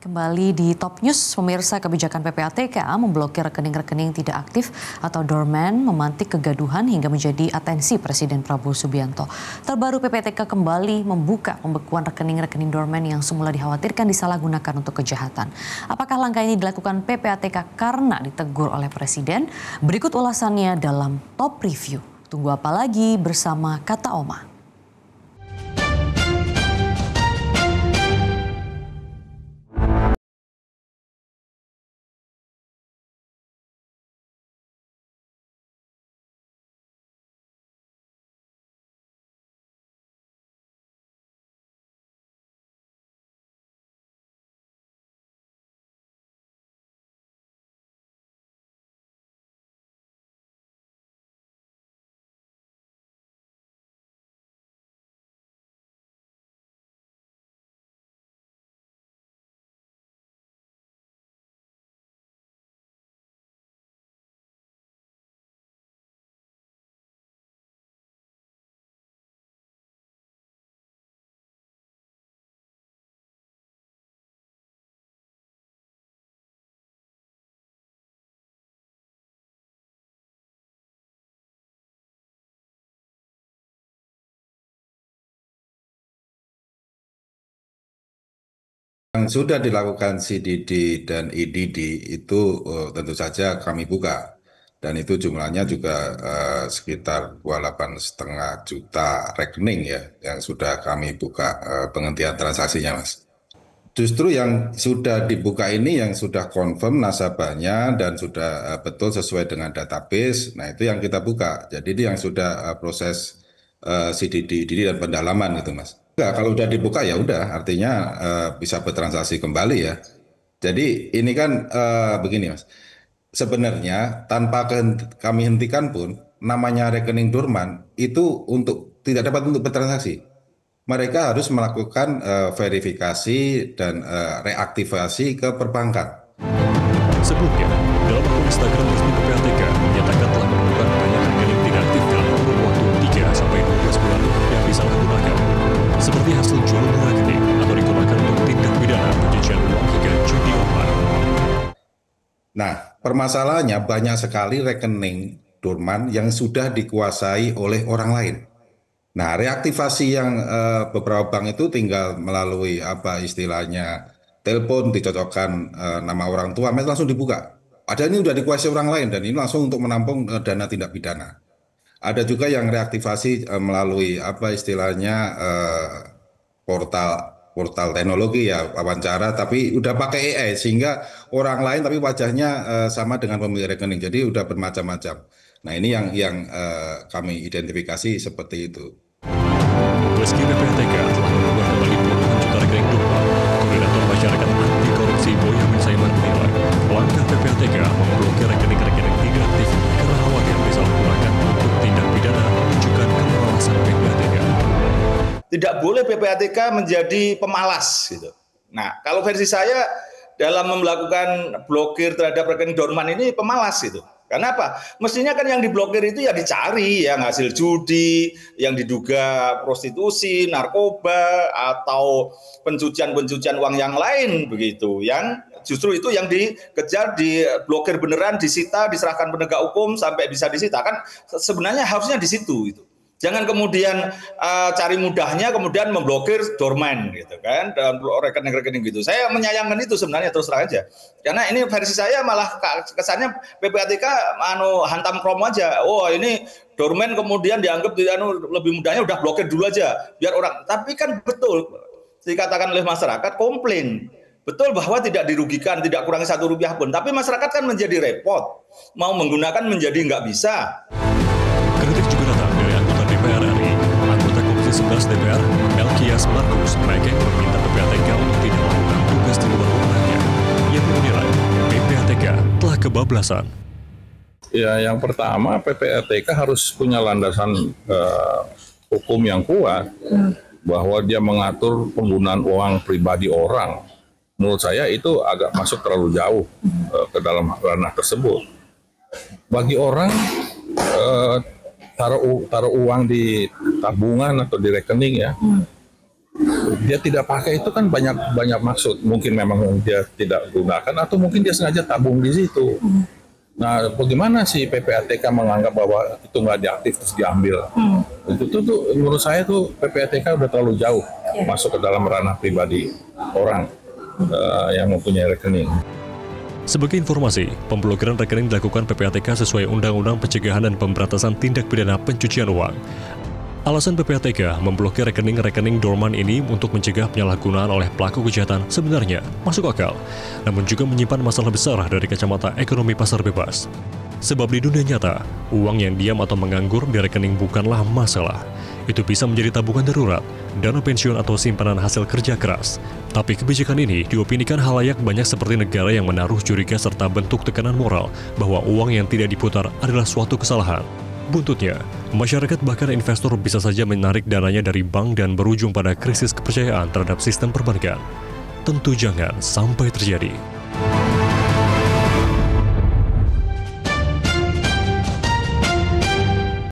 Kembali di Top News, pemirsa, kebijakan PPATK memblokir rekening-rekening tidak aktif atau dormant memantik kegaduhan hingga menjadi atensi Presiden Prabowo Subianto. Terbaru PPATK kembali membuka pembekuan rekening-rekening dormant yang semula dikhawatirkan disalahgunakan untuk kejahatan. Apakah langkah ini dilakukan PPATK karena ditegur oleh Presiden? Berikut ulasannya dalam Top Review. Tunggu apa lagi bersama Kata Oma. Yang sudah dilakukan CDD dan EDD itu tentu saja kami buka, dan itu jumlahnya juga sekitar 28,5 juta rekening ya yang sudah kami buka penghentian transaksinya, Mas. Justru yang sudah dibuka ini yang sudah confirm nasabahnya dan sudah betul sesuai dengan database. Nah, itu yang kita buka. Jadi ini yang sudah proses CDD, EDD dan pendalaman gitu, Mas. Enggak, kalau udah dibuka ya udah, artinya bisa bertransaksi kembali ya. Jadi ini kan begini, Mas. Sebenarnya tanpa kami hentikan pun, namanya rekening dorman itu tidak dapat untuk bertransaksi. Mereka harus melakukan verifikasi dan reaktivasi ke perbankan. Sebelumnya, dalam akun Instagram resmi PPATK menyatakan telah menemukan banyak rekening tidak aktif dalam kurun waktu 3-12 bulan yang disalahgunakan, seperti hasil jual beli rekening atau digunakan untuk tindak pidana pencucian uang hingga judi online. Nah, permasalahannya banyak sekali rekening dorman yang sudah dikuasai oleh orang lain. Nah, reaktivasi yang beberapa bank itu tinggal melalui apa istilahnya telepon, dicocokkan nama orang tua, langsung dibuka. Ada ini sudah dikuasai orang lain dan ini langsung untuk menampung dana tindak pidana. Ada juga yang reaktivasi melalui apa istilahnya portal teknologi ya, wawancara, tapi udah pakai AI sehingga orang lain tapi wajahnya sama dengan pemilik rekening. Jadi udah bermacam-macam. Nah, ini yang kami identifikasi seperti itu. Meski PPATK telah membuka kembali puluhan juta rekening dorman, Koordinator Masyarakat Anti Korupsi Boyamin Saiman menilai langkah PPATK memblokir rekening-rekening tidak aktif karena khawatir disalahgunakan untuk tindak pidana menunjukkan kemalasan PPATK. Tidak boleh PPATK menjadi pemalas gitu. Nah, kalau versi saya dalam melakukan blokir terhadap rekening dorman ini pemalas gitu. Karena apa? Mestinya kan yang diblokir itu ya dicari yang hasil judi, yang diduga prostitusi, narkoba, atau pencucian uang yang lain begitu. Yang justru itu yang dikejar, diblokir beneran, disita, diserahkan penegak hukum sampai bisa disita. Kan sebenarnya harusnya di situ gitu. Jangan kemudian cari mudahnya kemudian memblokir dorman gitu kan, dan rekening-rekening gitu. Saya menyayangkan itu sebenarnya, terus terang aja. Karena ini versi saya malah kesannya PPATK hantam krom aja. Oh, ini dorman kemudian dianggap lebih mudahnya udah blokir dulu aja biar orang. Tapi kan betul dikatakan oleh masyarakat komplain. Betul bahwa tidak dirugikan, tidak kurangi Rp1 pun. Tapi masyarakat kan menjadi repot. Mau menggunakan menjadi nggak bisa. Kritik juga datang dari anggota DPR RI. Anggota Komisi 11 DPR, Melkias Markus Mekeng meminta PPATK untuk tidak melakukan tugas di luar wewenangnya. Ia menilai PPATK telah kebablasan. Ya, yang pertama PPATK harus punya landasan hukum yang kuat bahwa dia mengatur penggunaan uang pribadi orang. Menurut saya itu agak masuk terlalu jauh ke dalam ranah tersebut. Bagi orang taruh uang di tabungan atau di rekening ya, dia tidak pakai itu kan banyak maksud. Mungkin memang dia tidak gunakan atau mungkin dia sengaja tabung di situ. Nah, bagaimana sih PPATK menganggap bahwa itu nggak diaktif terus diambil? Itu tuh menurut saya tuh PPATK udah terlalu jauh masuk ke dalam ranah pribadi orang yang mempunyai rekening. Sebagai informasi, pemblokiran rekening dilakukan PPATK sesuai Undang-Undang Pencegahan dan Pemberantasan Tindak Pidana Pencucian Uang. Alasan PPATK memblokir rekening-rekening dorman ini untuk mencegah penyalahgunaan oleh pelaku kejahatan sebenarnya masuk akal, namun juga menyimpan masalah besar dari kacamata ekonomi pasar bebas. Sebab di dunia nyata, uang yang diam atau menganggur di rekening bukanlah masalah. Itu bisa menjadi tabungan darurat, dana pensiun atau simpanan hasil kerja keras. Tapi kebijakan ini diopinikan halayak banyak seperti negara yang menaruh curiga serta bentuk tekanan moral bahwa uang yang tidak diputar adalah suatu kesalahan. Buntutnya, masyarakat bahkan investor bisa saja menarik dananya dari bank dan berujung pada krisis kepercayaan terhadap sistem perbankan. Tentu jangan sampai terjadi.